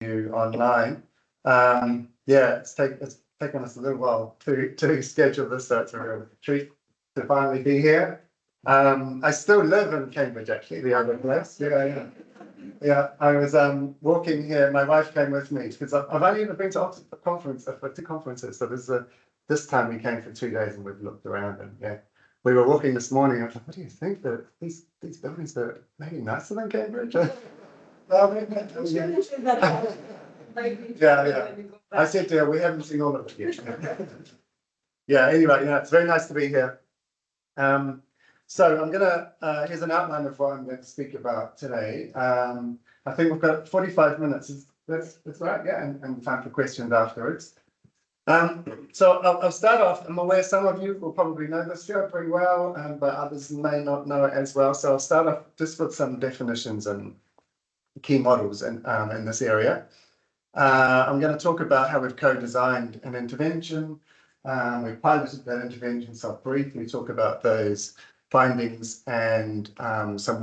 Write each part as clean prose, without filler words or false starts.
you online. Yeah, it's taken us a little while to schedule this, so it's a real treat to finally be here. I still live in Cambridge, actually, the other place. Yeah. I was walking here. My wife came with me because I've only ever been to Oxford for two conferences. So this time we came for 2 days and we've looked around, and yeah, we were walking this morning. I was like, what do you think that these buildings are maybe nicer than Cambridge? Yeah. I said to her, we haven't seen all of it yet. Yeah, anyway, it's very nice to be here. So I'm here's an outline of what I'm going to speak about today. I think we've got 45 minutes. That's right, yeah, and time for questions afterwards. So I'll start off. I'm aware some of you will probably know this field pretty well, but others may not know it as well. So I'll start off just with some definitions and key models in this area. I'm going to talk about how we've co-designed an intervention. We've piloted that intervention, so briefly talk about those findings and some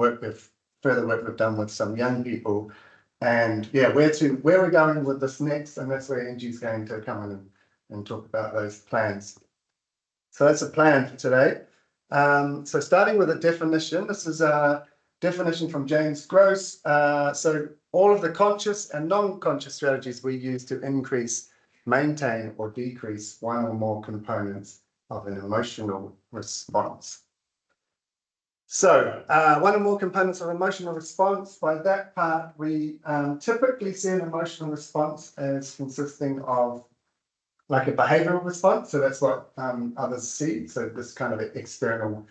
further work we've done with some young people, and yeah, where we're going with this next, and that's where Enxhi is going to come in and talk about those plans. So that's a plan for today. So starting with a definition, this is a definition from James Gross. So all of the conscious and non-conscious strategies we use to increase, maintain, or decrease one or more components of an emotional response. So one or more components of emotional response, by that part, we typically see an emotional response as consisting of like a behavioral response. So that's what others see. So this kind of external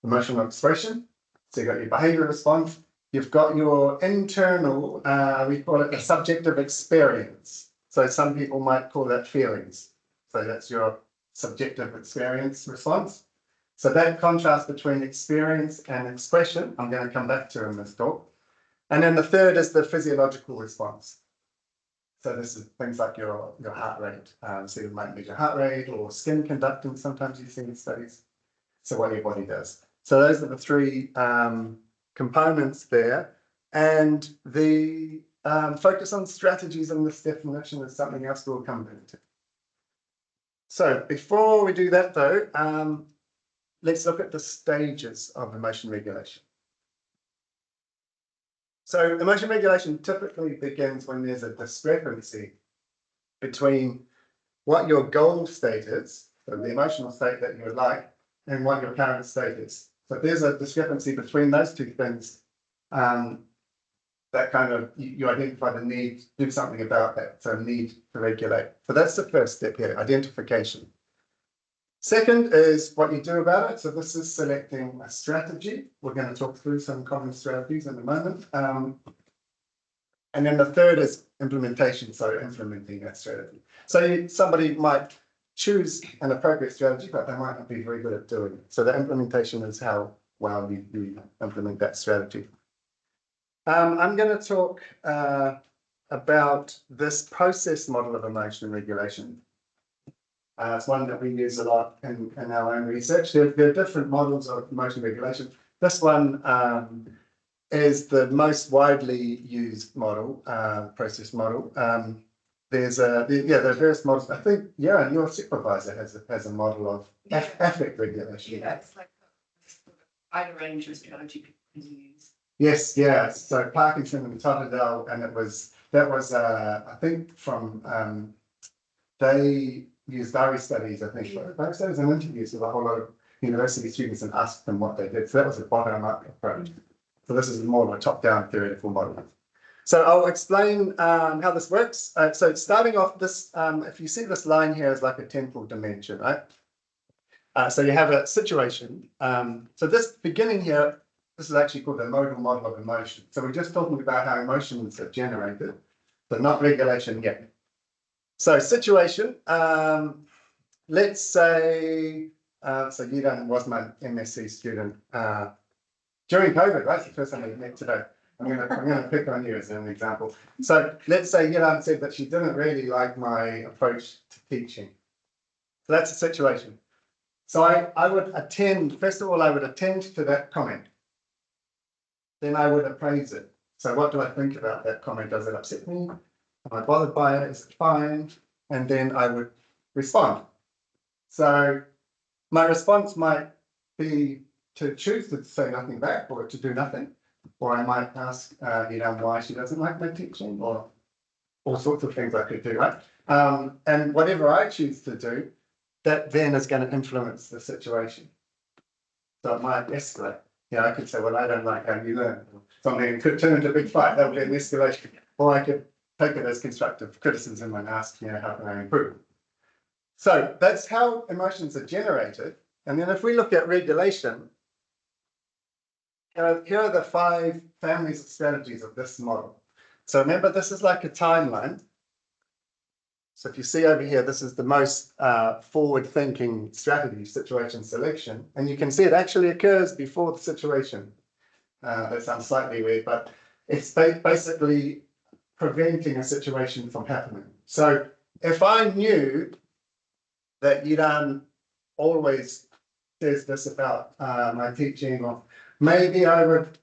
emotional expression. So you've got your behavioral response. You've got your internal, we call it a subjective experience. So some people might call that feelings. So that's your subjective experience response. So that contrast between experience and expression, I'm going to come back to in this talk. And then the third is the physiological response. So this is things like your heart rate. So you might measure heart rate or skin conductance, sometimes you see in studies. So what your body does. So those are the three components there. And the focus on strategies in this definition is something else we'll come back to. So before we do that though, let's look at the stages of emotion regulation. So emotion regulation typically begins when there's a discrepancy between what your goal state is, so the emotional state that you would like, and what your current state is. So if there's a discrepancy between those two things, that kind of, you identify the need to do something about that, so need to regulate. So that's the first step here, identification. Second is what you do about it. So this is selecting a strategy. We're going to talk through some common strategies in a moment. And then the third is implementation, so implementing that strategy. So somebody might choose an appropriate strategy, but they might not be very good at doing it. So the implementation is how well you implement that strategy. I'm going to talk about this process model of emotion regulation. It's one that we use a lot in our own research. There are different models of emotion regulation. This one is the most widely used model, process model. There are various models. I think, yeah, and your supervisor has a model of affect regulation. Yeah, it's like a wide range of strategy people can use. Yes, yeah. So Parkinson and Totterdale, and that was I think from they used diary studies, I think, diary studies and interviews with a whole lot of university students and asked them what they did. So that was a bottom-up approach. So this is more of a top-down theoretical model. So I'll explain how this works. So starting off this, if you see this line here is like a temporal dimension, right? So you have a situation. So this beginning here, this is actually called the modal model of emotion. So we're just talking about how emotions are generated, but not regulation yet. So situation, let's say, so Yidan was my MSc student during COVID, right? It's the first time we met today. I'm gonna pick on you as an example. So let's say Yidan said that she didn't really like my approach to teaching. So that's the situation. So I would attend, first of all, I would attend to that comment. Then I would appraise it. So what do I think about that comment? Does it upset me? Am I bothered by it? Is it fine? And then I would respond. So my response might be to choose to say nothing back or to do nothing. Or I might ask, why she doesn't like my teaching, or all sorts of things I could do, right? And whatever I choose to do, that then is going to influence the situation. So it might escalate. I could say, well, I don't like how you learn. Or something could turn into a big fight. That would be an escalation. Or I could take it as constructive criticism and ask, how can I improve? So that's how emotions are generated. And then if we look at regulation, here are the 5 families of strategies of this model. So remember, this is like a timeline. So if you see over here, this is the most forward-thinking strategy, situation selection. And you can see it actually occurs before the situation. That sounds slightly weird, but it's basically preventing a situation from happening. So if I knew that Yidan always says this about my teaching, or maybe I would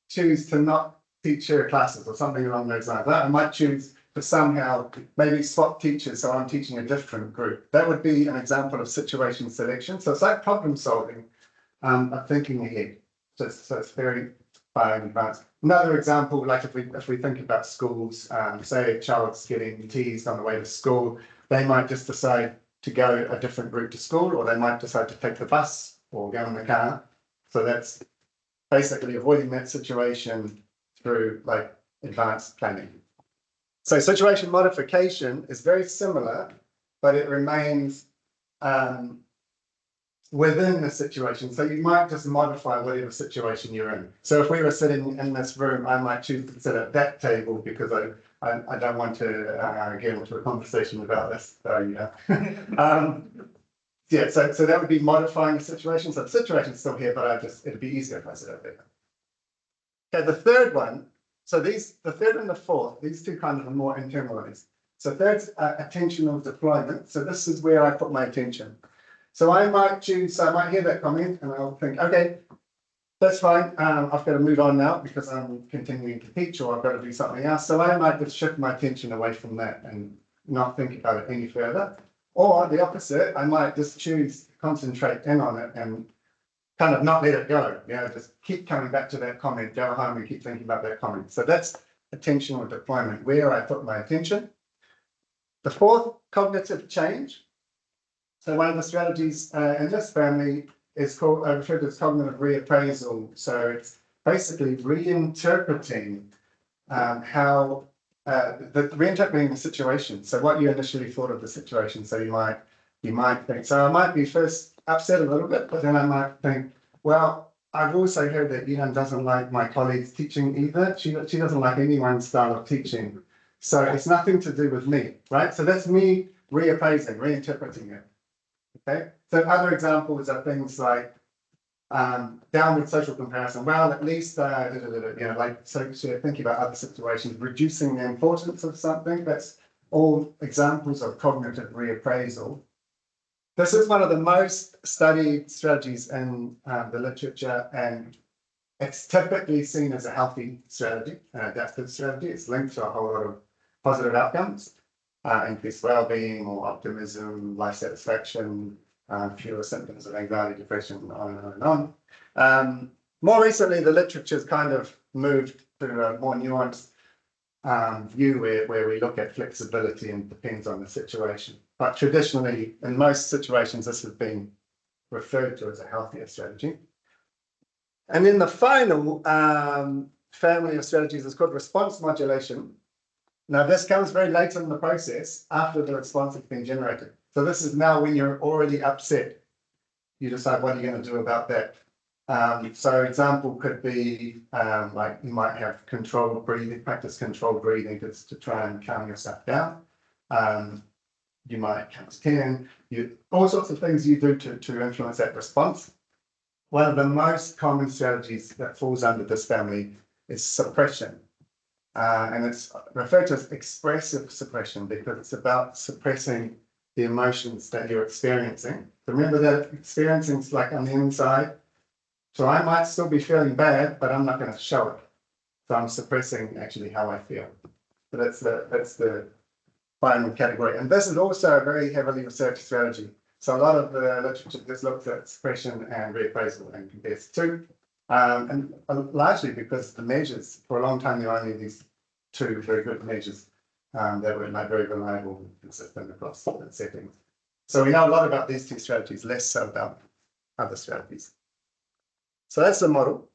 choose to not teach her classes or something along those lines. I might choose to somehow maybe swap teachers so I'm teaching a different group. That would be an example of situation selection. So it's like problem solving, of thinking ahead. So it's very far in advance. Another example, like if we think about schools, say a child's getting teased on the way to school, they might just decide to go a different route to school, or they might decide to take the bus or go in the car. So that's basically avoiding that situation through like advanced planning. So situation modification is very similar, but it remains within the situation. So you might just modify whatever situation you're in. So if we were sitting in this room, I might choose to sit at that table because I don't want to get into a conversation about this. So yeah, so that would be modifying the situation. So the situation's still here, but it'd be easier if I sit over there. Okay, the third one. So the third and the fourth, these two kind of are more internalized. So third's attentional deployment. So this is where I put my attention. So I might hear that comment and I'll think, okay, that's fine. I've got to move on now because I'm continuing to teach, or I've got to do something else. So I might just shift my attention away from that and not think about it any further. Or the opposite, I might just choose to concentrate in on it and kind of not let it go. Just keep coming back to that comment, go home and keep thinking about that comment. So that's attentional deployment, where I put my attention. The fourth, cognitive change. So one of the strategies in this family is referred to as cognitive reappraisal. So it's basically reinterpreting reinterpreting the situation. So what you initially thought of the situation. So you might think, so I might be first upset a little bit, but then I might think, well, I've also heard that Yidan doesn't like my colleagues' teaching either. She doesn't like anyone's style of teaching. So it's nothing to do with me, right? So that's me reappraising, reinterpreting it. Okay. So other examples are things like downward social comparison. Well, at least so thinking about other situations, reducing the importance of something. That's all examples of cognitive reappraisal. This is one of the most studied strategies in the literature, and it's typically seen as a healthy strategy, an adaptive strategy. It's linked to a whole lot of positive outcomes, increased well-being or optimism, life satisfaction, fewer symptoms of anxiety, depression, on and on and on. More recently, the literature's kind of moved to a more nuanced view where we look at flexibility and depends on the situation. But traditionally, in most situations, this has been referred to as a healthier strategy. And then the final family of strategies is called response modulation. Now, this comes very late in the process after the response has been generated. So this is now when you're already upset. You decide what you're going to do about that. So example could be like you might have controlled breathing, practice controlled breathing to try and calm yourself down. You might count to 10, all sorts of things you do to influence that response. One of the most common strategies that falls under this family is suppression. And it's referred to as expressive suppression because it's about suppressing the emotions that you're experiencing. Remember that experiencing is like on the inside. So I might still be feeling bad, but I'm not going to show it. So I'm suppressing actually how I feel. but that's the final category. And this is also a very heavily researched strategy. So a lot of the literature just looks at suppression and reappraisal and compares the two. And largely because the measures, for a long time, there were only these two very good measures that were not very reliable and consistent across different settings. So we know a lot about these two strategies, less so about other strategies. So that's the model.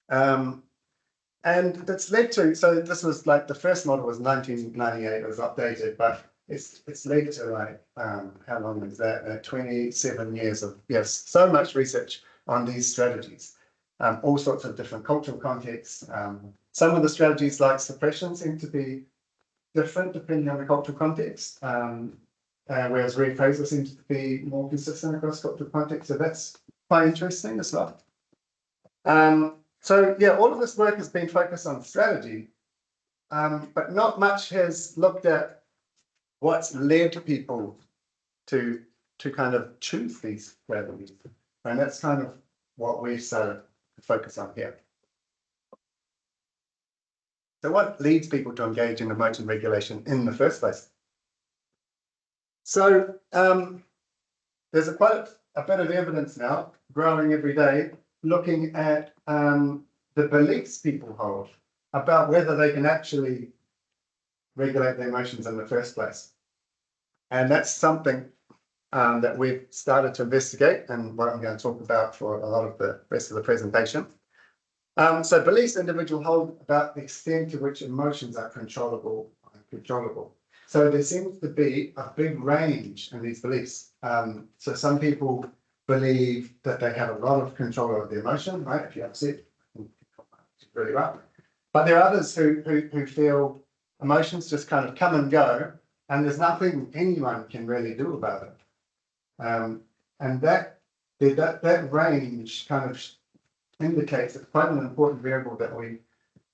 And that's led to, so this was like the first model was 1998, it was updated, but it's led to like, how long is that? 27 years of, yes, so much research on these strategies, all sorts of different cultural contexts. Some of the strategies like suppression seem to be different depending on the cultural context, whereas reappraisal seems to be more consistent across cultural contexts. So that's quite interesting as well. So yeah, all of this work has been focused on strategy, but not much has looked at what's led people to kind of choose these strategies. And that's kind of what we've started to focus on here. So what leads people to engage in emotion regulation in the first place? So there's quite a bit of evidence now, growing every day, looking at the beliefs people hold about whether they can actually regulate their emotions in the first place. And that's something that we've started to investigate and what I'm going to talk about for a lot of the rest of the presentation. So beliefs individuals hold about the extent to which emotions are controllable and uncontrollable. So there seems to be a big range in these beliefs. So some people believe that they have a lot of control over the emotion, right? If you're upset, really well. But there are others who feel emotions just kind of come and go, and there's nothing anyone can really do about it. And that range kind of indicates it's quite an important variable that we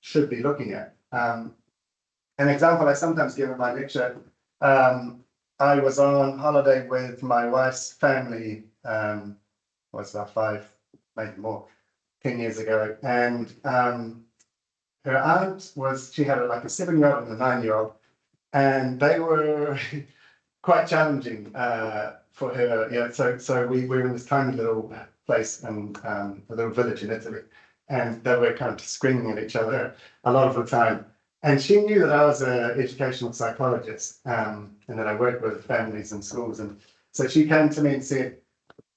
should be looking at. An example I sometimes give in my lecture, I was on holiday with my wife's family, was about 5, maybe more, 10 years ago. And her aunt she had like a 7-year-old and a 9-year-old, and they were quite challenging for her. Yeah, so we were in this tiny little place in a little village in Italy, and they were kind of screaming at each other a lot of the time. And she knew that I was an educational psychologist, and that I worked with families and schools. And so she came to me and said,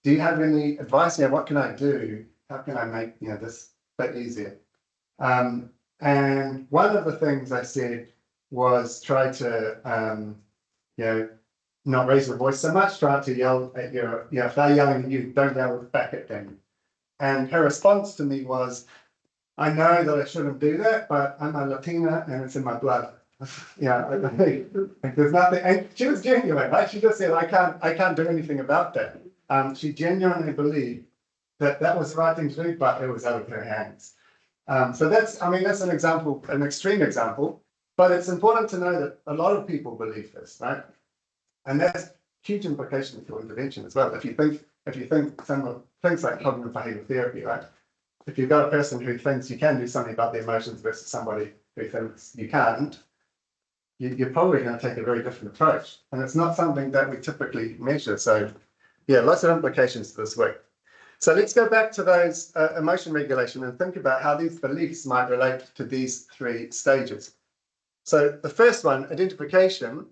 "Do you have any advice? Yeah, what can I do? How can I make this a bit easier?" And one of the things I said was try to not raise your voice so much. Try to yell at if they're yelling at you, don't yell back at them. And her response to me was, "I know that I shouldn't do that, but I'm a Latina and it's in my blood." There's nothing. And she was genuine, right? She just said, I can't do anything about that. She genuinely believed that was the right thing to do, but it was out of her hands. So that's an example, an extreme example, but it's important to know that a lot of people believe this, right? And that's huge implications for intervention as well. If you think some of things like cognitive behavioral therapy, right? If you've got a person who thinks you can do something about their emotions versus somebody who thinks you can't, you're probably going to take a very different approach. And it's not something that we typically measure. So yeah, lots of implications to this work. So let's go back to those emotion regulation and think about how these beliefs might relate to these 3 stages. So the first one, identification.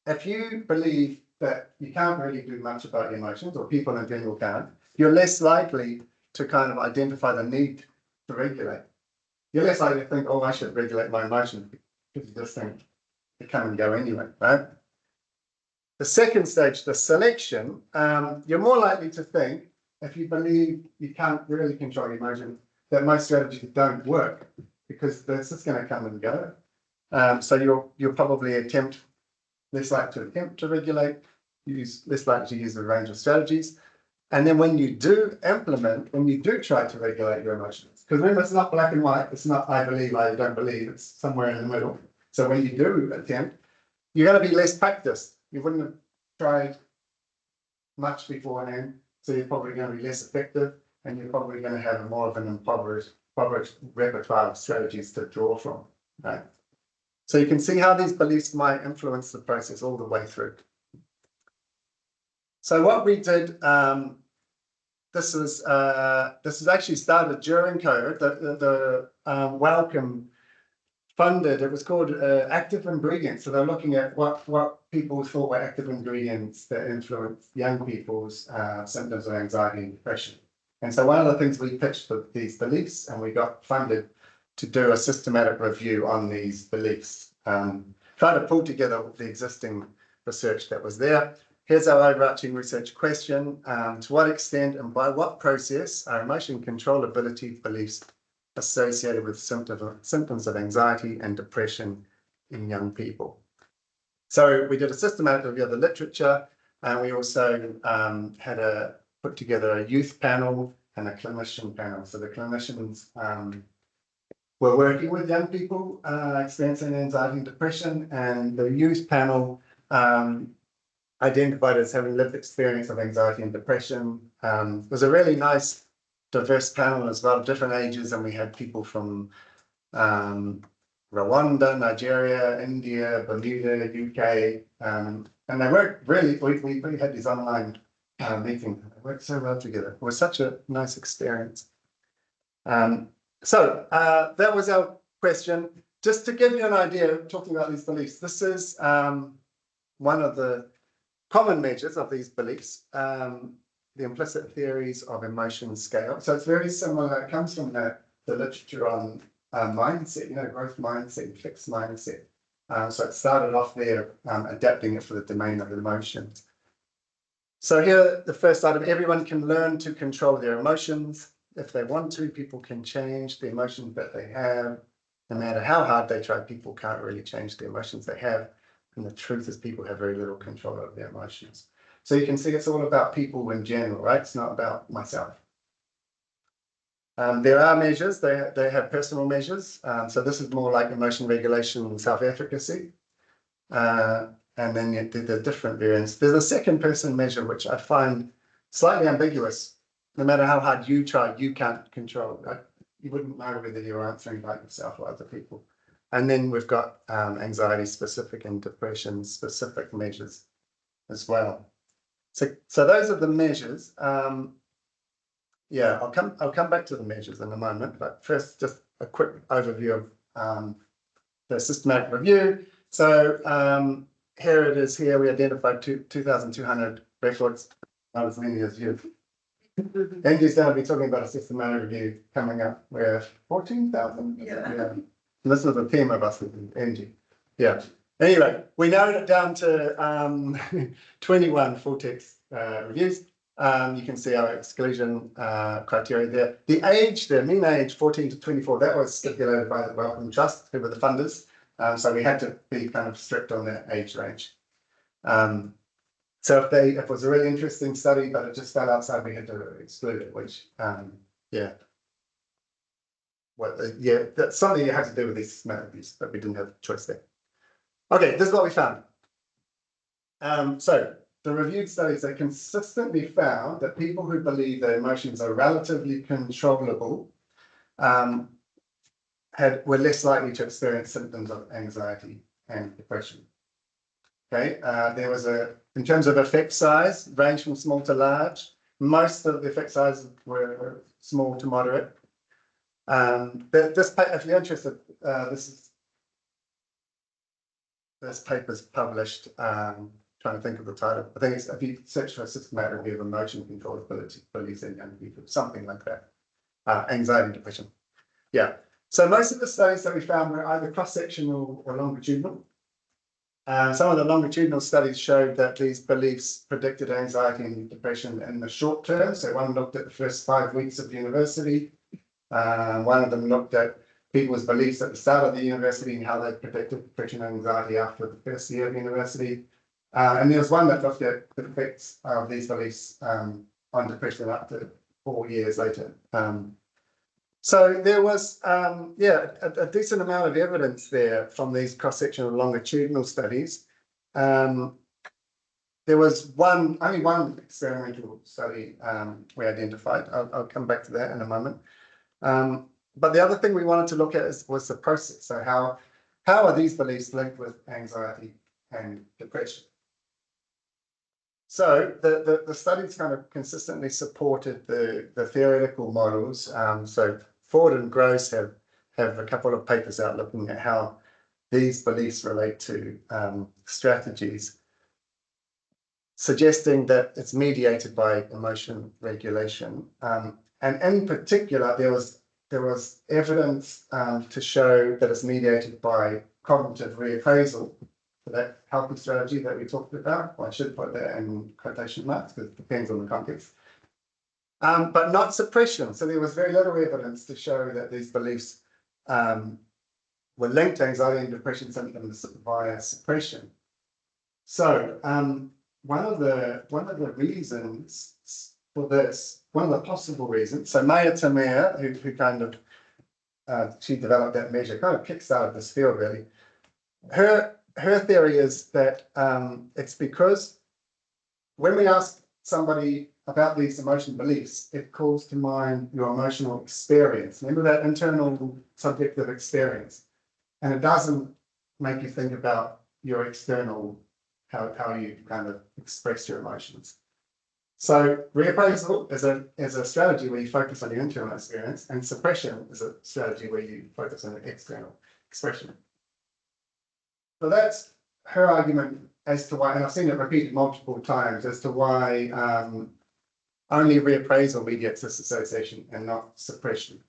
If you believe that you can't really do much about your emotions, or people in general can't, you're less likely to kind of identify the need to regulate. You're less likely to think, oh, I should regulate my emotions, because you just think they come and go anyway, right? The second stage, the selection, you're more likely to think, if you believe you can't really control your emotions, that most strategies don't work, because this is going to come and go. So you'll probably less likely to attempt to regulate, less likely to use a range of strategies. And then when you do try to regulate your emotions, because remember, it's not black and white, it's not I believe, I don't believe, it's somewhere in the middle. So when you do attempt, you're going to be less practiced. You wouldn't have tried much beforehand, so you're probably going to be less effective, and you're probably going to have more of an impoverished repertoire of strategies to draw from, right? So you can see how these beliefs might influence the process all the way through. So what we did, this is actually started during COVID. The Wellcome funded, it was called active ingredients. So they're looking at what people thought were active ingredients that influence young people's symptoms of anxiety and depression. And so one of the things we pitched for these beliefs, and we got funded to do a systematic review on these beliefs. Try to pull together the existing research that was there. Here's our overarching research question. To what extent and by what process are emotion controllability beliefs associated with symptoms of anxiety and depression in young people? So we did a systematic review of the literature, and we also had put together a youth panel and a clinician panel. So the clinicians were working with young people experiencing anxiety and depression, and the youth panel identified as having lived experience of anxiety and depression. It was a really nice, diverse panel as well, different ages, and we had people from Rwanda, Nigeria, India, Bermuda, UK, and they worked really, we had these online meetings. They worked so well together. It was such a nice experience. So that was our question. Just to give you an idea, talking about these beliefs, this is one of the common measures of these beliefs, the implicit theories of emotion scale. So it's very similar. It comes from the literature on mindset, growth mindset, fixed mindset. So it started off there, adapting it for the domain of emotions. So here, the first item, everyone can learn to control their emotions. If they want to, people can change the emotions that they have. No matter how hard they try, people can't really change the emotions they have. And the truth is people have very little control over their emotions. So you can see it's all about people in general, right? It's not about myself. There are measures, they have personal measures. So this is more like emotion regulation and self-efficacy. And then the different variants. There's a second person measure, which I find slightly ambiguous. No matter how hard you try, you can't control it. You wouldn't know whether you're answering like yourself or other people. And then we've got anxiety specific and depression specific measures as well. So those are the measures. Yeah, I'll come back to the measures in a moment, but first just a quick overview of the systematic review. So here it is. Here we identified 2,200 records. Not as many as you. Enxhi's going to be talking about a systematic review coming up. We're 14,000. Yeah. And this is a team of us in Enxhi. Yeah. Anyway, we narrowed it down to 21 full text reviews. You can see our exclusion criteria there. The age, the mean age, 14 to 24, that was stipulated by the Wellcome Trust, who were the funders. So we had to be kind of strict on that age range. So if it was a really interesting study, but it just fell outside, we had to exclude it, which, yeah. Well, yeah, that's something you have to do with these reviews, but we didn't have a choice there. Okay, this is what we found. So the reviewed studies, they consistently found that people who believe their emotions are relatively controllable were less likely to experience symptoms of anxiety and depression. Okay, there was in terms of effect size, range from small to large. Most of the effect sizes were small to moderate. If you're interested, this paper's published. Trying to think of the title. I think it's if you search for a systematic review of emotion controllability beliefs in young people, something like that. Anxiety and depression. Yeah. So most of the studies that we found were either cross-sectional or longitudinal. Some of the longitudinal studies showed that these beliefs predicted anxiety and depression in the short term. So one looked at the first 5 weeks of university. One of them looked at people's beliefs at the start of the university and how they predicted depression and anxiety after the first year of university. And there was one that looked at the effects of these beliefs on depression up to 4 years later. So there was, a decent amount of evidence there from these cross-sectional longitudinal studies. There was only one experimental study we identified. I'll come back to that in a moment. But the other thing we wanted to look at was the process. So how are these beliefs linked with anxiety and depression? So the studies kind of consistently supported the theoretical models. So Ford and Gross have a couple of papers out looking at how these beliefs relate to strategies, suggesting that it's mediated by emotion regulation. And in particular, there was evidence to show that it's mediated by cognitive reappraisal, for that healthy strategy that we talked about. Well, I should put that in quotation marks because it depends on the context. But not suppression. So there was very little evidence to show that these beliefs were linked to anxiety and depression symptoms via suppression. So one of the reasons for this, one of the possible reasons, so Maya Tamir, who kind of she developed that measure, kind of kickstarted this field really. Her theory is that it's because when we ask somebody about these emotional beliefs, it calls to mind your emotional experience. Remember that internal subjective experience. And it doesn't make you think about your external, how you kind of express your emotions. So reappraisal is a strategy where you focus on your internal experience, and suppression is a strategy where you focus on the external expression. So that's her argument as to why, and I've seen it repeated multiple times, as to why only reappraisal mediates this association and not suppression.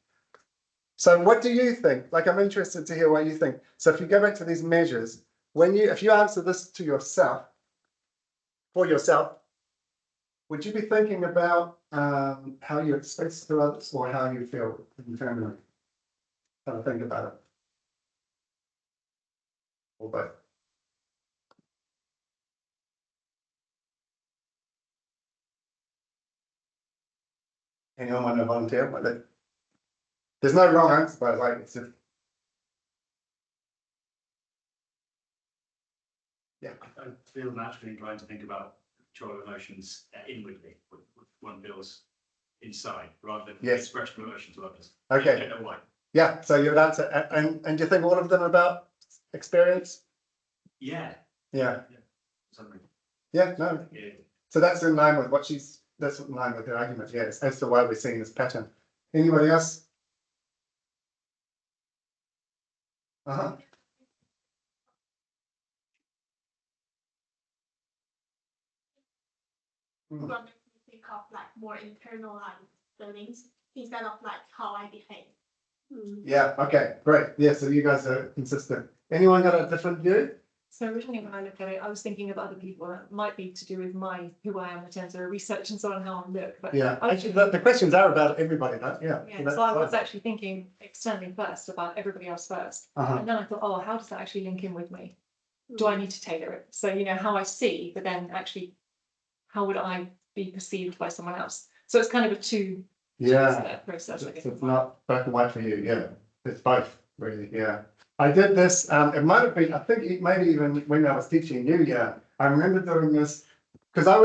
So what do you think? Like, I'm interested to hear what you think. So if you go back to these measures, if you answer this to yourself, for yourself, would you be thinking about how you express to others or how you feel internally? Have a think about it. Or both. Anyone want to volunteer? There's no wrong answer, but like it's just, yeah. I feel naturally inclined to think about control of emotions inwardly, what one feels inside, rather than expression of emotion to others. Okay. I don't know why. Yeah. So your answer, and do you think all of them are about experience? Yeah. Yeah. Something. Yeah. No. Yeah. So that's in line with what that's in line with her argument. Yes, as to why we're seeing this pattern. Anybody else? Uh-huh. What makes me think of like more internalized feelings instead of like how I behave. Yeah. Okay. Great. Yeah. So you guys are consistent. Anyone got a different view? So originally when I looked at it, I was thinking of other people. That might be to do with who I am in terms of research and so on, how I look. But Yeah. Actually, the questions are about everybody, right? Yeah. yeah, so I was actually thinking externally first about everybody else first. And then I thought, oh, how does that actually link in with me? Do I need to tailor it? So, how I see, but then actually, how would I be perceived by someone else? So it's kind of a two-step process. It's not black and white for you. Yeah. It's both, really. Yeah. I did this, it might have been, I think maybe even when I was teaching you, yeah. I remember doing this because I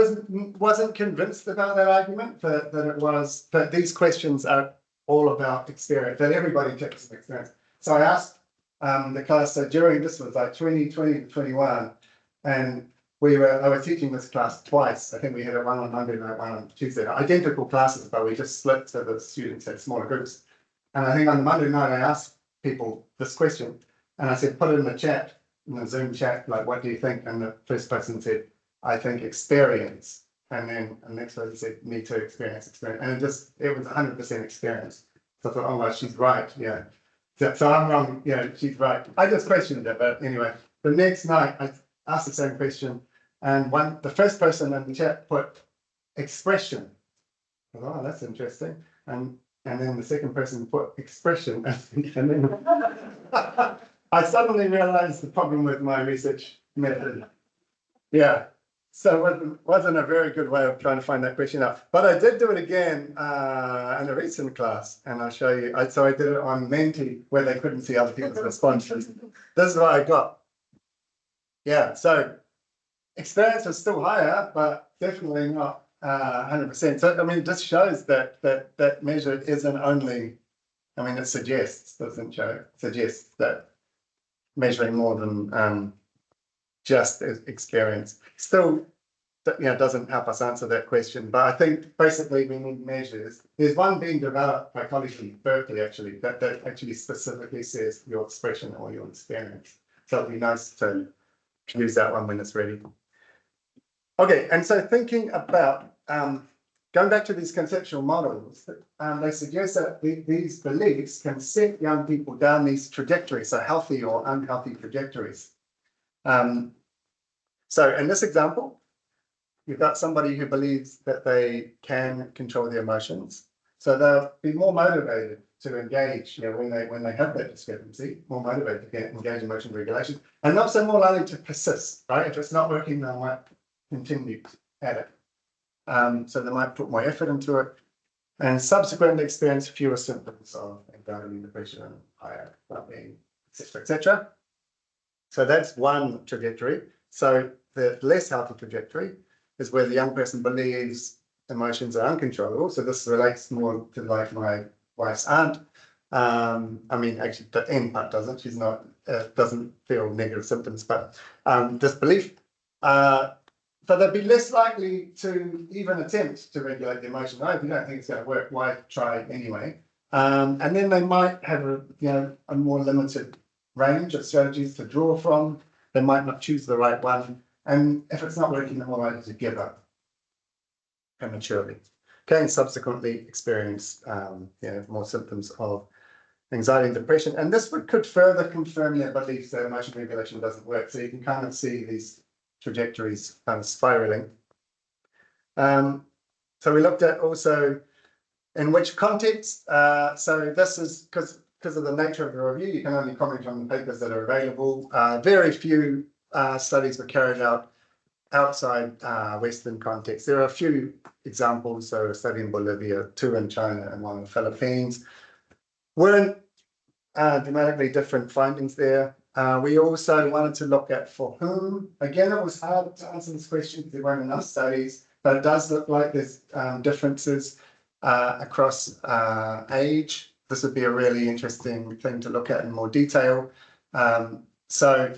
wasn't convinced about that argument, that these questions are all about experience, that everybody takes some experience. So I asked the class, so this was like 2020 to 21, and I was teaching this class twice. I think we had one on Monday night, one on Tuesday night, identical classes, but we just split so the students had smaller groups. And I think on Monday night, I asked people this question, and I said, put it in the chat, in the Zoom chat, like, what do you think? And the first person said, I think experience. And then the next person said, me too, experience. And it was 100% experience. So I thought, oh, well, she's right, yeah. So I'm wrong, yeah, she's right. I just questioned it, but anyway, the next night I asked the same question, and the first person in the chat put expression. I thought, oh, that's interesting. And then the second person put expression, and then I suddenly realized the problem with my research method. Yeah, so it wasn't a very good way of trying to find that question out. But I did do it again in a recent class, and I'll show you. So I did it on Menti, where they couldn't see other people's responses. This is what I got. Yeah, so experience was still higher, but definitely not 100%. So I mean, this shows that measure isn't only. I mean, it suggests, doesn't show. Suggests that measuring more than just experience. Still, doesn't help us answer that question. But I think basically we need measures. There's one being developed by colleagues in Berkeley actually that actually specifically says your expression or your experience. So it'd be nice to use that one when it's ready. Okay, and so thinking about going back to these conceptual models, they suggest that these beliefs can set young people down these trajectories, so healthy or unhealthy trajectories. So in this example, you've got somebody who believes that they can control their emotions, so they'll be more motivated to engage, when they have that discrepancy, more motivated to engage in emotion regulation, and also more likely to persist, right? If it's not working, they might continue at it. So they might put more effort into it and subsequently experience fewer symptoms of anxiety, depression, higher well-being, etc., etc. So that's one trajectory. So the less healthy trajectory is where the young person believes emotions are uncontrollable. So this relates more to like my wife's aunt. Actually the end part doesn't. She's not, doesn't feel negative symptoms, but this belief. So they'd be less likely to even attempt to regulate the emotion. Right? If you don't think it's going to work, why try anyway? And then they might have a more limited range of strategies to draw from. They might not choose the right one. And if it's not working, they're more likely to give up prematurely. Okay, and subsequently experience more symptoms of anxiety and depression. And this could further confirm their beliefs that emotion regulation doesn't work. So you can kind of see these trajectories kind of spiraling. So we looked at also in which context. So this is because of the nature of the review, you can only comment on the papers that are available. Very few studies were carried out outside Western context. There are a few examples, so a study in Bolivia, 2 in China, and 1 in the Philippines. Weren't dramatically different findings there. We also wanted to look at for whom. Again, it was hard to answer this question because there weren't enough studies, but it does look like there's differences across age. This would be a really interesting thing to look at in more detail. So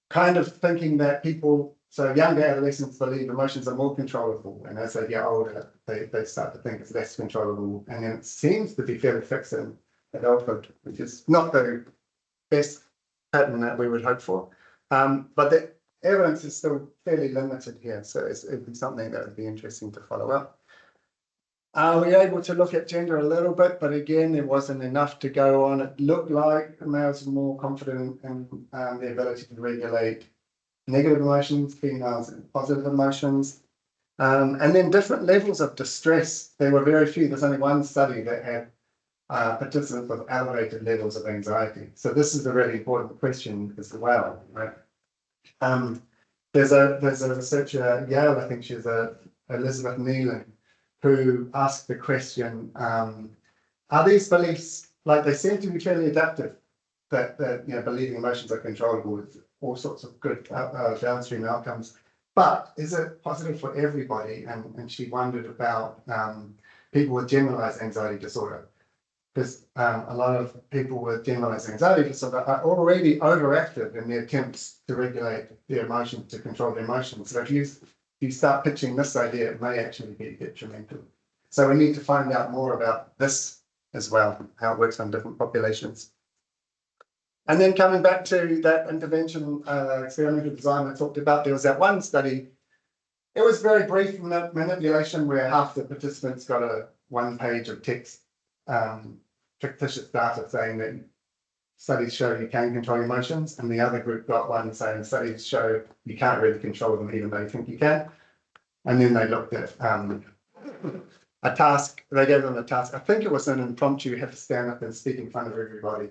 kind of thinking that younger adolescents believe emotions are more controllable, and as they get older, they start to think it's less controllable, and then it seems to be fairly fixed in adulthood, which is not the best pattern that we would hope for. But the evidence is still fairly limited here, so it'd be something that would be interesting to follow up. We were able to look at gender a little bit, but again, there wasn't enough to go on. It looked like males were more confident in the ability to regulate negative emotions, females in positive emotions. And then different levels of distress. There were very few. There's only one study that had participants with elevated levels of anxiety. So this is a really important question as well, right? There's a researcher at Yale, I think she's Elizabeth Nealon, who asked the question, are these beliefs, like they seem to be fairly adaptive, that believing emotions are controllable with all sorts of good downstream outcomes, but is it positive for everybody? And she wondered about people with generalized anxiety disorder, because a lot of people with generalized anxiety disorder are already overactive in their attempts to regulate their emotions, to control their emotions. So if you start pitching this idea, it may actually be detrimental. So we need to find out more about this as well, how it works on different populations. And then coming back to that intervention experimental design I talked about, there was that one study. It was very brief manipulation where half the participants got a 1 page of text, fictitious data saying that studies show you can control emotions, and the other group got one saying studies show you can't really control them even though you think you can. And then they looked at a task, they gave them a task, I think it was an impromptu, you have to stand up and speak in front of everybody,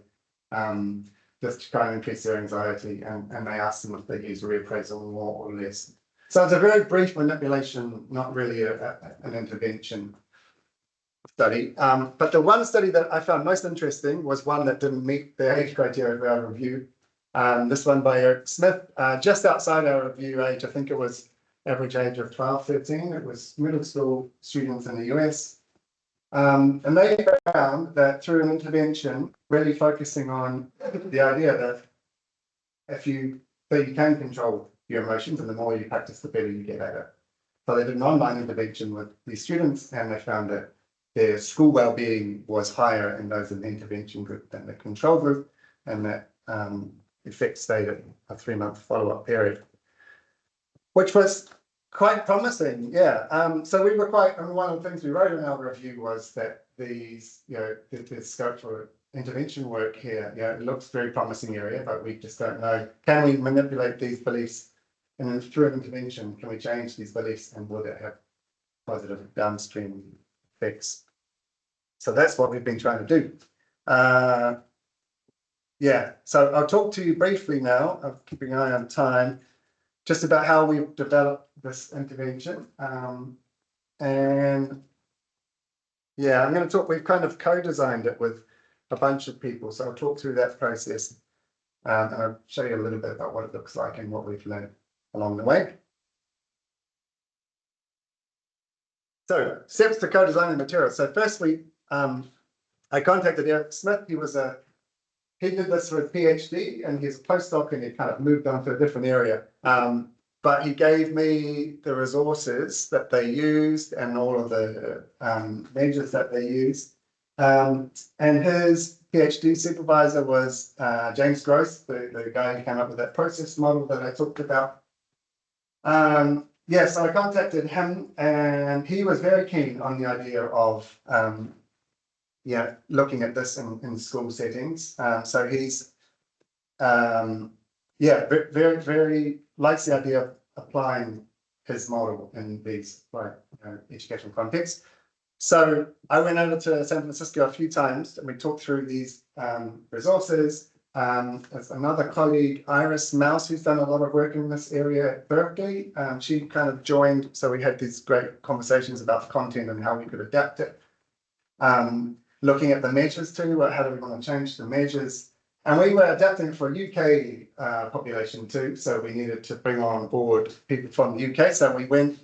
just to try and increase their anxiety, and they asked them if they use reappraisal more or less. So it's a very brief manipulation, not really an intervention study. But the one study that I found most interesting was one that didn't meet the age criteria for our review. This one by Eric Smith, just outside our review age. I think it was average age of 12, 13. It was middle school students in the US. And they found that through an intervention, really focusing on the idea that but you can control your emotions, and the more you practice, the better you get at it. So they did an online intervention with these students, and they found that their school well-being was higher in those in the intervention group than the control group, and that effect stayed at a 3-month follow-up period, which was quite promising. Yeah. So we were quite, and one of the things we wrote in our review was that these, the scope for intervention work here, it looks very promising area, but we just don't know, can we manipulate these beliefs, and through intervention, can we change these beliefs, and will it have positive downstream effects? So that's what we've been trying to do. So I'll talk to you briefly now, I'm keeping an eye on time, just about how we've developed this intervention. I'm going to talk, we've kind of co-designed it with a bunch of people, so I'll talk through that process, and I'll show you a little bit about what it looks like and what we've learned along the way. So, steps to co-designing material. So firstly, I contacted Eric Smith. He did this with PhD, and he's a postdoc, and he kind of moved on to a different area. But he gave me the resources that they used and all of the measures that they used. And his PhD supervisor was James Gross, the guy who came up with that process model that I talked about. So I contacted him, and he was very keen on the idea of looking at this in school settings. So he's very, very likes the idea of applying his model in these educational contexts. So I went over to San Francisco a few times, and we talked through these resources. There's another colleague, Iris Mouse, who's done a lot of work in this area at Berkeley. She kind of joined, so we had these great conversations about the content and how we could adapt it. Looking at the measures too, how do we want to change the measures? And we were adapting for a UK population too, so we needed to bring on board people from the UK. So we went,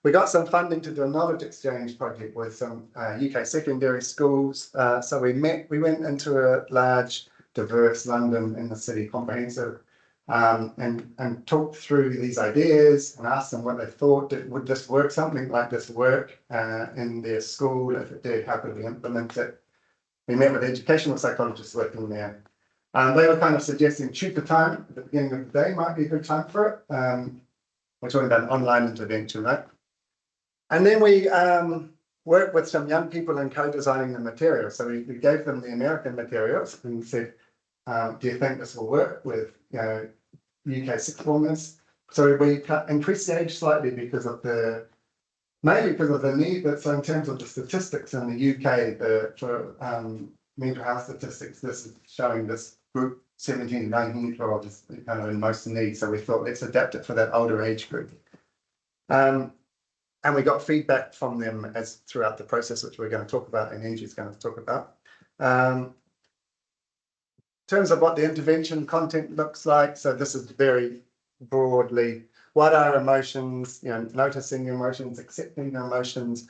we got some funding to do a knowledge exchange project with some UK secondary schools. So we went into a large, diverse London in the city comprehensive, and talked through these ideas and asked them what they thought. Would this work, something like this work in their school? If it did, how could we implement it? We met with educational psychologists working there. They were kind of suggesting tutor time at the beginning of the day might be a good time for it. We're talking about an online intervention, right? And then we worked with some young people in co-designing the material. So we gave them the American materials and said, do you think this will work with UK sixth formers? So we increased the age slightly mainly because of the need, but so in terms of the statistics in the UK, for mental health statistics, this is showing this group 17 to 19-year-old is kind of in most need. So we thought, let's adapt it for that older age group. And we got feedback from them throughout the process, which we're going to talk about, and Enxhi is going to talk about. In terms of what the intervention content looks like, so this is very broadly, what are emotions, noticing your emotions, accepting your emotions,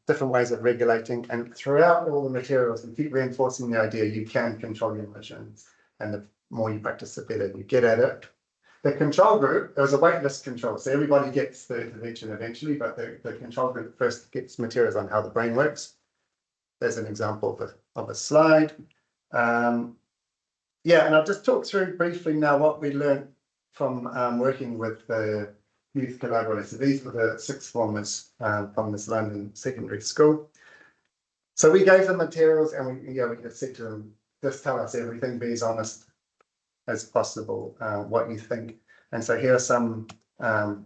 different ways of regulating, and throughout all the materials, we keep reinforcing the idea you can control your emotions, and the more you practice, the better you get at it. The control group, there was a waitlist control, so everybody gets the intervention eventually, but the control group first gets materials on how the brain works. There's an example of a slide. And I'll just talk through briefly now what we learned from working with the youth collaborators. So these were the sixth formers from this London secondary school. So we gave them materials, and we just said to them, just tell us everything, be as honest as possible, what you think. And so here are some of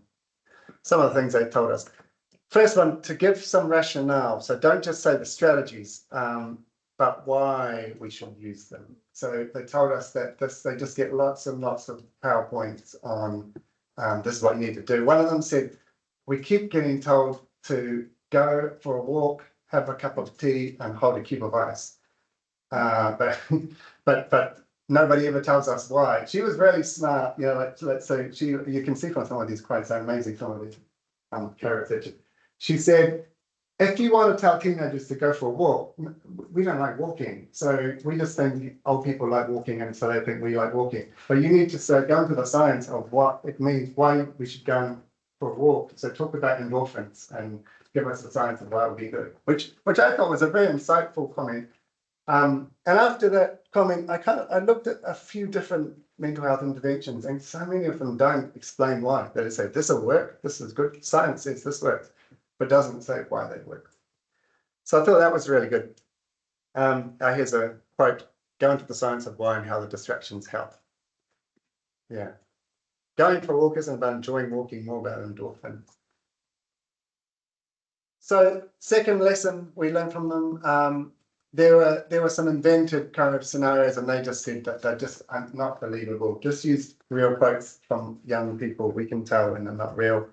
the things they told us. First one, to give some rationale. So don't just say the strategies, but why we should use them. So they told us that they just get lots and lots of PowerPoints on this is what you need to do. One of them said, we keep getting told to go for a walk, have a cup of tea, and hold a cube of ice. But nobody ever tells us why. She was really smart, let's say you can see from some of these quotes how amazing some of these characters. She said, if you want to tell teenagers to go for a walk, we don't like walking. So we just think old people like walking, and so they think we like walking. But you need to go into the science of what it means, why we should go for a walk. So talk about endorphins and give us the science of why it would be good, which I thought was a very insightful comment. And after that comment, I looked at a few different mental health interventions, and so many of them don't explain why. They say this will work, this is good, science says this works, but doesn't say why they work. So I thought that was really good. Here's a quote: "Go into the science of why and how the distractions help." Yeah, going for a walk isn't about enjoying walking, more about endorphins. So second lesson we learned from them. There were some invented kind of scenarios, and they just said that they're just not believable. Just use real quotes from young people. We can tell when they're not real.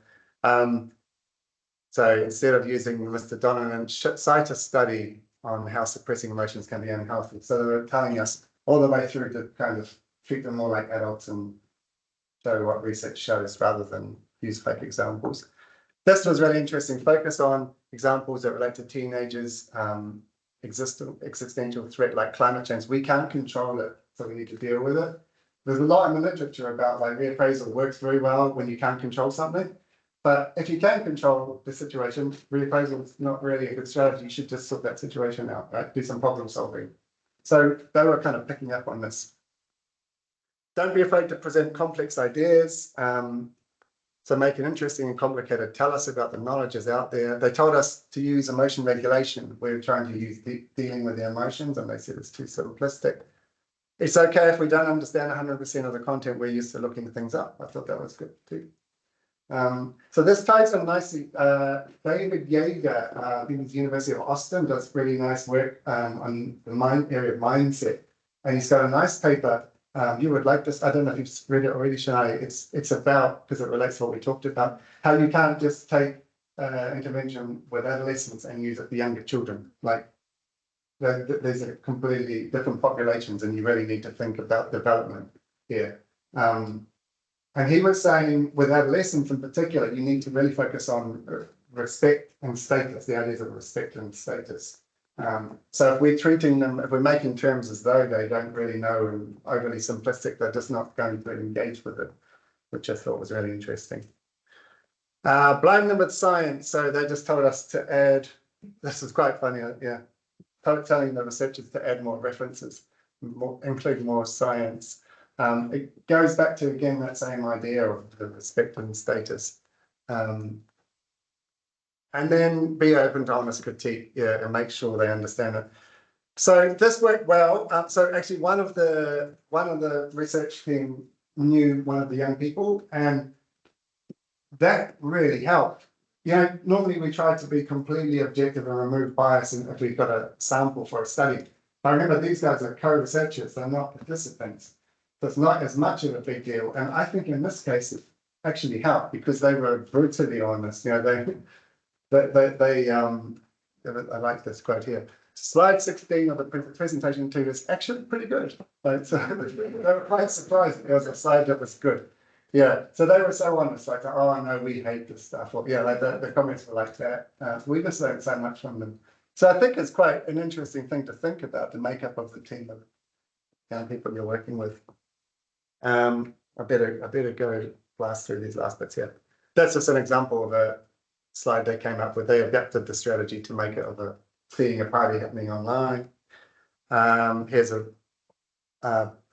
So instead of using Mr. Donovan, cite a study on how suppressing emotions can be unhealthy. So they're telling us all the way through to kind of treat them more like adults and show what research shows rather than use fake examples. This was really interesting. Focus on examples that relate to teenagers. Existential threat like climate change. We can't control it, so we need to deal with it. There's a lot in the literature about like reappraisal works very well when you can't control something. But if you can control the situation, reappraisal is not really a good strategy. You should just sort that situation out, right? Do some problem solving. So they were kind of picking up on this. Don't be afraid to present complex ideas. So make it interesting and complicated. Tell us about the knowledge is out there. They told us to use emotion regulation. We were trying to use dealing with the emotions, and they said it's too simplistic. It's okay if we don't understand 100% of the content. We're used to looking things up. I thought that was good too. So this ties in nicely. David Yeager, he was University of Austin, does really nice work on the area of mindset. And he's got a nice paper. You would like this. I don't know if you've read it already, Shai. It's about, because it relates to what we talked about, how you can't just take intervention with adolescents and use it for younger children. Like these are completely different populations, and you really need to think about development here. And he was saying with adolescents in particular, you need to really focus on respect and status, the ideas of respect and status. So if we're treating them, if we're making terms as though they don't really know and overly simplistic, they're just not going to engage with it, which I thought was really interesting. Blind them with science. So they just told us to add, this is quite funny, yeah, telling the researchers to add more references, include more science. It goes back to, again, that same idea of the respect and status. And then be open to honest critique, yeah, and make sure they understand it. So this worked well. So actually, one of the research team knew one of the young people, and that really helped. You know, normally we try to be completely objective and remove bias, and if we've got a sample for a study. I remember these guys are co-researchers; they're not participants. So it's not as much of a big deal. And I think in this case, it actually helped because they were brutally honest. You know, I like this quote here. Slide 16 of the presentation 2 is actually pretty good. Right? So they were quite surprised it was a slide that was good. Yeah, so they were so honest, like, oh no, we hate this stuff. Or, yeah, like the comments were like that. We just learned so much from them. So I think it's quite an interesting thing to think about, the makeup of the team of young people you're working with. I better go blast through these last bits here. That's just an example of a slide they came up with. They adapted the strategy to make it of seeing a party happening online. Here's a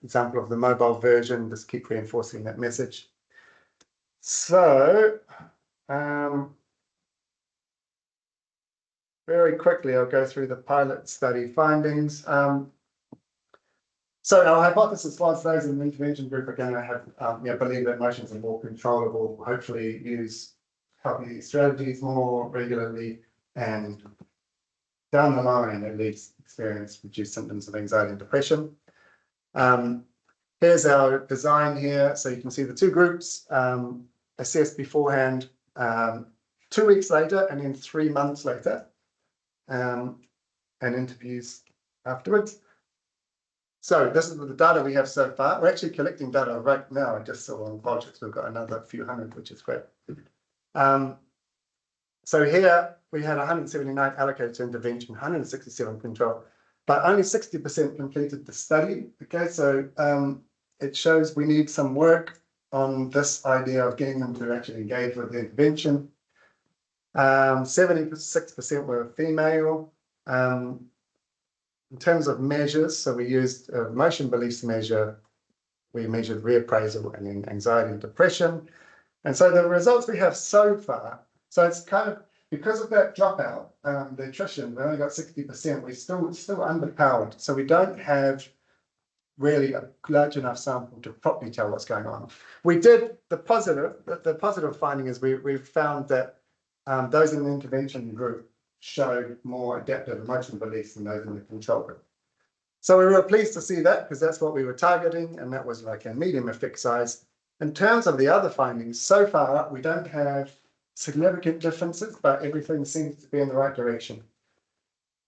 example of the mobile version. Just keep reinforcing that message. So very quickly, I'll go through the pilot study findings. So our hypothesis was those in the intervention group are going to have, believe that emotions are more controllable, hopefully use healthy strategies more regularly, and down the line, at least experience reduced symptoms of anxiety and depression. Here's our design here. So you can see the two groups assessed beforehand, 2 weeks later, and then 3 months later, and interviews afterwards. So this is the data we have so far. We're actually collecting data right now. I just saw on projects we've got another few hundred, which is great. So here we had 179 allocated to intervention, 167 control, but only 60% completed the study. Okay, so it shows we need some work on this idea of getting them to actually engage with the intervention. 76% were female. In terms of measures, so we used a emotion beliefs measure. We measured reappraisal and then anxiety and depression. And so the results we have so far, so it's kind of, because of that dropout, the attrition, we only got 60%, we're still underpowered. So we don't have really a large enough sample to properly tell what's going on. We did, the positive finding is we found that those in the intervention group showed more adaptive emotional beliefs than those in the control group. So we were pleased to see that because that's what we were targeting, and that was like a medium effect size. In terms of the other findings, so far we don't have significant differences, but everything seems to be in the right direction.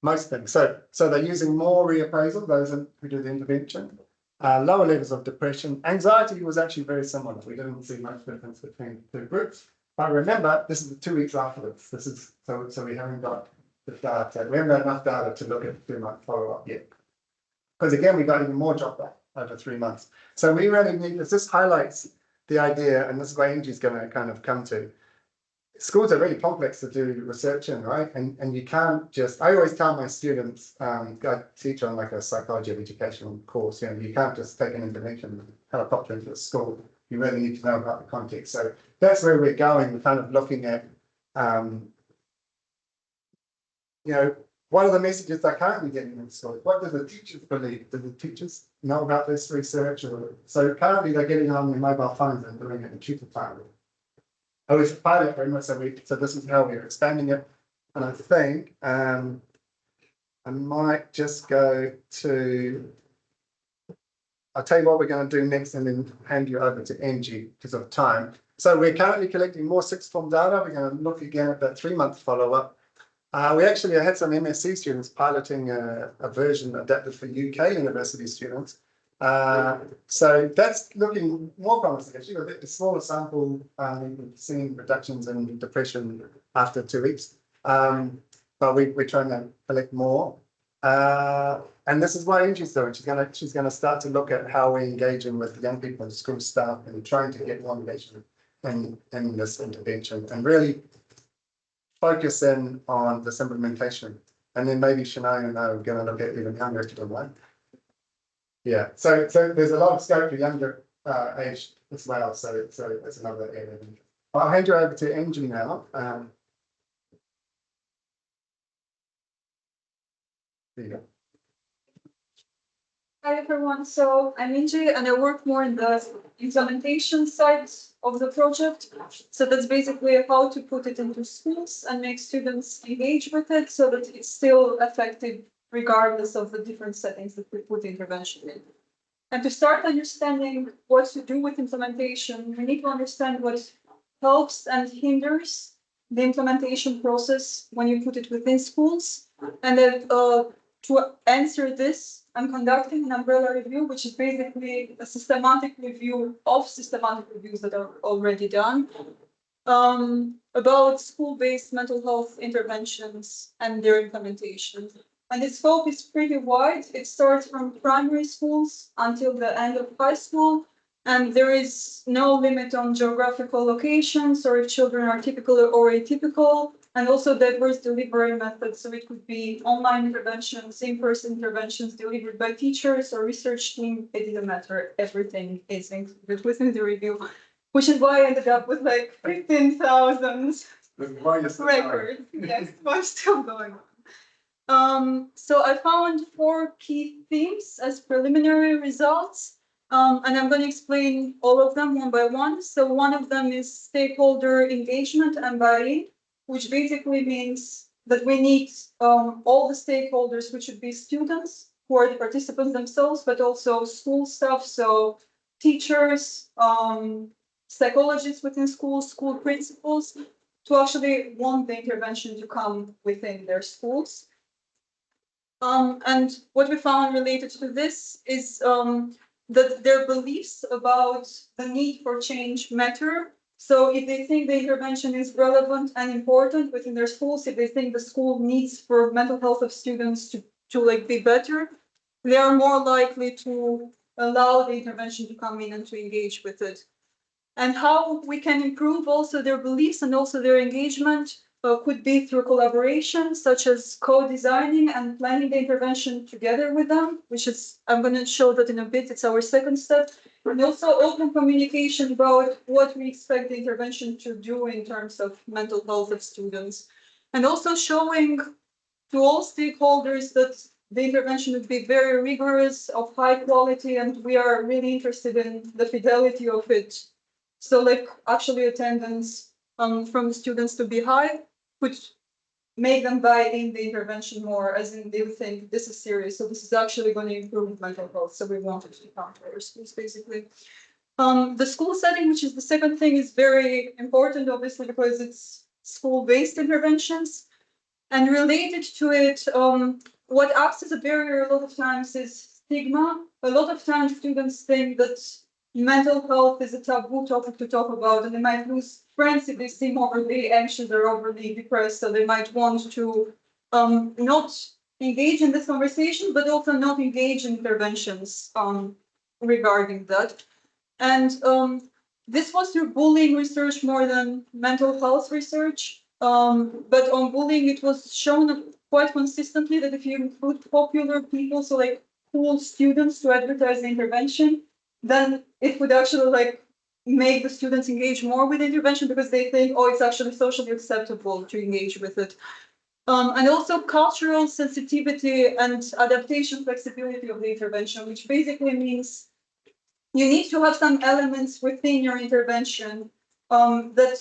Most things. So they're using more reappraisal, those who do the intervention. Lower levels of depression. Anxiety was actually very similar. We didn't see much difference between the two groups. But remember, this is the 2 weeks afterwards. This is so we haven't got the data. We haven't got enough data to look at the 2-month follow-up yet. Because again, we got even more dropout over 3 months. So we really need this. This highlights the idea, and this is where Enxhi is going to kind of come to. Schools are really complex to do research in, right? And you can't just, I always tell my students, I teach on like a psychology of education course, you can't just take an intervention helicopter into a school. You really need to know about the context. So that's where we're going. We're kind of looking at, what are the messages they're currently getting in school? What do the teachers believe? Do the teachers know about this research? So currently they're getting on their mobile phones and doing it in tutor time. Oh, it's a pilot very much, so this is how we're expanding it. And I think I might just go to, I'll tell you what we're going to do next and then hand you over to Enxhi because of time. So we're currently collecting more sixth form data. We're going to look again at that 3-month follow-up. We actually had some MSc students piloting a version adapted for UK university students. So that's looking more promising. Actually, a bit smaller sample, seeing reductions in depression after 2 weeks. But we're trying to collect more. And this is what Enxhi's doing. She's gonna start to look at how we're engaging with young people and school staff and trying to get more engagement in this intervention and really focus in on this implementation. And then maybe Shania and I are going to look at even younger children. Yeah, so there's a lot of scope for younger age as well. So that's another area. I'll hand you over to Enxhi now. There you go. Hi everyone, so I'm Enxhi and I work more in the implementation side of the project. So that's basically how to put it into schools and make students engage with it so that it's still effective regardless of the different settings that we put intervention in. And to start understanding what to do with implementation, we need to understand what helps and hinders the implementation process when you put it within schools. And then to answer this, I'm conducting an umbrella review, which is basically a systematic review of systematic reviews that are already done about school-based mental health interventions and their implementation. And the scope is pretty wide. It starts from primary schools until the end of high school. And there is no limit on geographical locations or if children are typical or atypical. And also diverse delivery methods. So it could be online interventions, in-person interventions delivered by teachers or research team. It doesn't matter. Everything is included within the review, which is why I ended up with like 15,000 records. Yes, but still going on. So I found 4 key themes as preliminary results. And I'm going to explain all of them one by one. So one of them is stakeholder engagement and buy-in, which basically means that we need all the stakeholders, which should be students who are the participants themselves, but also school staff, so teachers, psychologists within schools, school principals, to actually want the intervention to come within their schools. And what we found related to this is that their beliefs about the need for change matter. So if they think the intervention is relevant and important within their schools, if they think the school needs for mental health of students to like be better, they are more likely to allow the intervention to come in and to engage with it. And how we can improve also their beliefs and also their engagement could be through collaboration, such as co-designing and planning the intervention together with them, which is, I'm going to show that in a bit, it's our second step. And also open communication about what we expect the intervention to do in terms of mental health of students. And also showing to all stakeholders that the intervention would be very rigorous, of high quality, and we are really interested in the fidelity of it. So like actually attendance from the students to be high would make them buy in the intervention more, as in they would think this is serious, so this is actually going to improve mental health. So we wanted to come to our schools basically. The school setting, which is the second thing, is very important, obviously, because it's school-based interventions. And related to it, what acts as a barrier a lot of times is stigma. A lot of times students think that mental health is a taboo topic to talk about, and they might lose friends if they seem overly anxious or overly depressed. So they might want to not engage in this conversation, but also not engage in interventions regarding that. And this was through bullying research more than mental health research. But on bullying, it was shown quite consistently that if you include popular people, so like cool students, to advertise the intervention, then it would actually like make the students engage more with the intervention because they think, oh, it's actually socially acceptable to engage with it. And also cultural sensitivity and adaptation flexibility of the intervention, which basically means you need to have some elements within your intervention that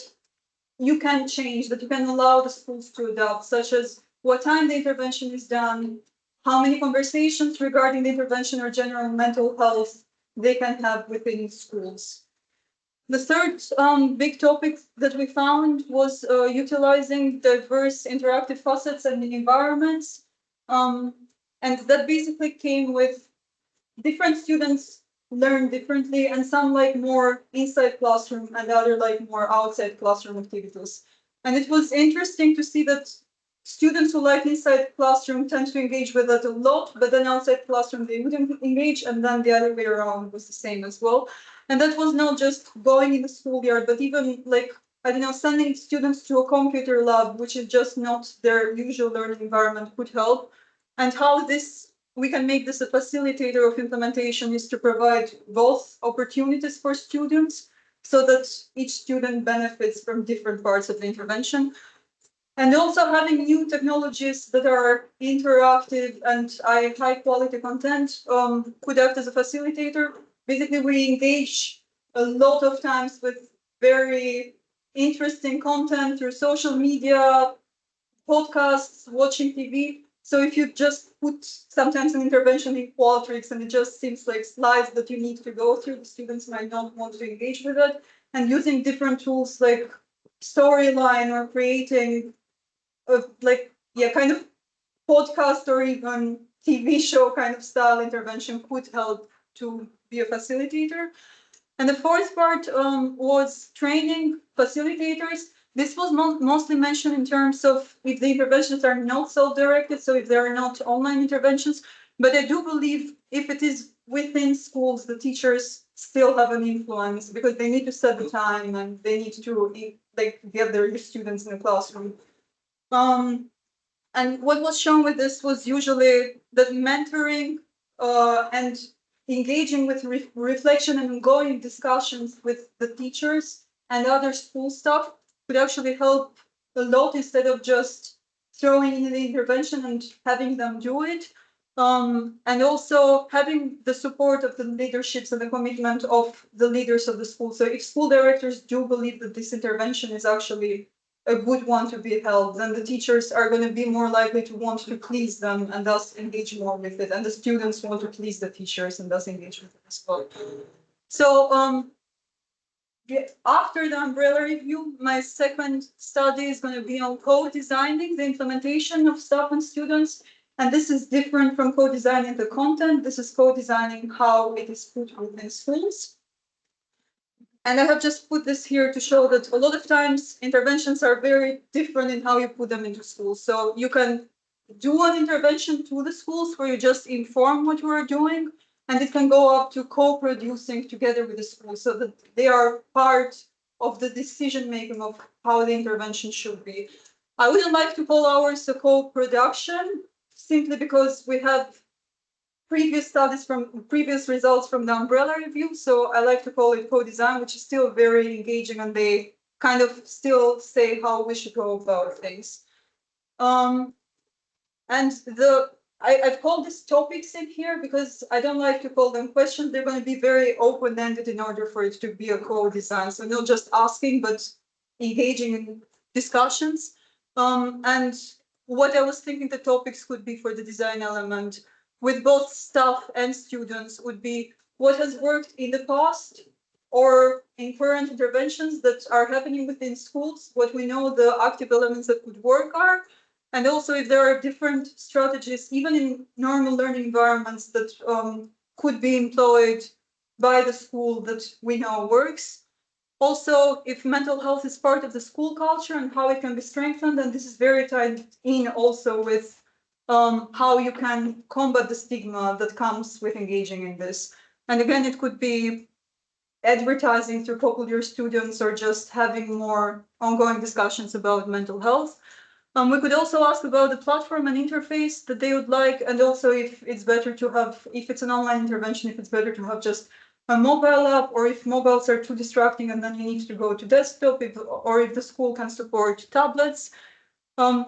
you can change, that you can allow the schools to adopt, such as what time the intervention is done, how many conversations regarding the intervention or general mental health they can have within schools. The third big topic that we found was utilizing diverse interactive facets and environments. And that basically came with different students learn differently, and some like more inside classroom and other like more outside classroom activities. And it was interesting to see that students who like inside classroom tend to engage with it a lot, but then outside classroom they wouldn't engage, and then the other way around was the same as well. And that was not just going in the schoolyard, but even like, I don't know, sending students to a computer lab, which is just not their usual learning environment, could help. And how we can make this a facilitator of implementation is to provide both opportunities for students so that each student benefits from different parts of the intervention. And also having new technologies that are interactive and high quality content could act as a facilitator. Basically, we engage a lot of times with very interesting content through social media, podcasts, watching TV. So if you just put sometimes an intervention in Qualtrics and it just seems like slides that you need to go through, the students might not want to engage with it. And using different tools like Storyline or creating kind of podcast or even TV show kind of style intervention could help to be a facilitator. And the fourth part was training facilitators. This was mostly mentioned in terms of if the interventions are not self-directed, so if there are not online interventions. But I do believe if it is within schools, the teachers still have an influence because they need to set the time and they need to get their students in the classroom. And what was shown with this was usually that mentoring and engaging with reflection and ongoing discussions with the teachers and other school staff could actually help a lot instead of just throwing in the intervention and having them do it. And also having the support of the leaderships and the commitment of the leaders of the school. So if school directors do believe that this intervention is actually a good one to be held, then the teachers are going to be more likely to want to please them and thus engage more with it. And the students want to please the teachers and thus engage with it as well. So after the umbrella review, my second study is going to be on co-designing the implementation of staff and students. And this is different from co-designing the content. This is co-designing how it is put within schools. And I have just put this here to show that a lot of times interventions are very different in how you put them into schools. So you can do an intervention to the schools where you just inform what you are doing, and it can go up to co-producing together with the school so that they are part of the decision making of how the intervention should be. I wouldn't like to call ours a co-production simply because we have previous studies from previous results from the umbrella review. So I like to call it co-design, which is still very engaging, and they kind of still say how we should go about things. And I've called these topics in here because I don't like to call them questions. They're going to be very open-ended in order for it to be a co-design. So not just asking, but engaging in discussions. And what I was thinking the topics could be for the design element with both staff and students would be what has worked in the past or in current interventions that are happening within schools, what we know the active elements that could work are, and also if there are different strategies, even in normal learning environments that could be employed by the school that we know works. Also, if mental health is part of the school culture and how it can be strengthened, and this is very tied in also with how you can combat the stigma that comes with engaging in this. And again, it could be advertising through popular students or just having more ongoing discussions about mental health. We could also ask about the platform and interface that they would like, and also if it's better to have, if it's an online intervention, if it's better to have just a mobile app, or if mobiles are too distracting and then you need to go to desktop, or if the school can support tablets.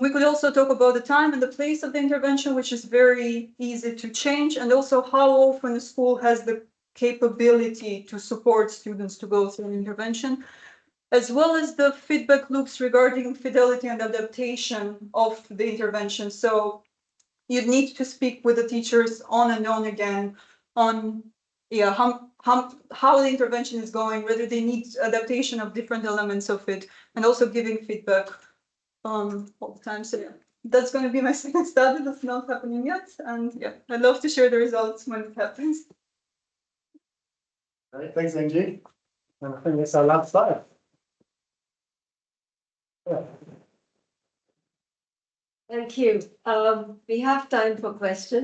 We could also talk about the time and the place of the intervention, which is very easy to change, and also how often the school has the capability to support students to go through an intervention, as well as the feedback loops regarding fidelity and adaptation of the intervention. So you need to speak with the teachers on and on again on how the intervention is going, whether they need adaptation of different elements of it, and also giving feedback all the time. So yeah, that's going to be my second study that's not happening yet. And yeah, I'd love to share the results when it happens. All right, thanks, Enxhi. And I think that's our last slide. Yeah. Thank you. We have time for questions.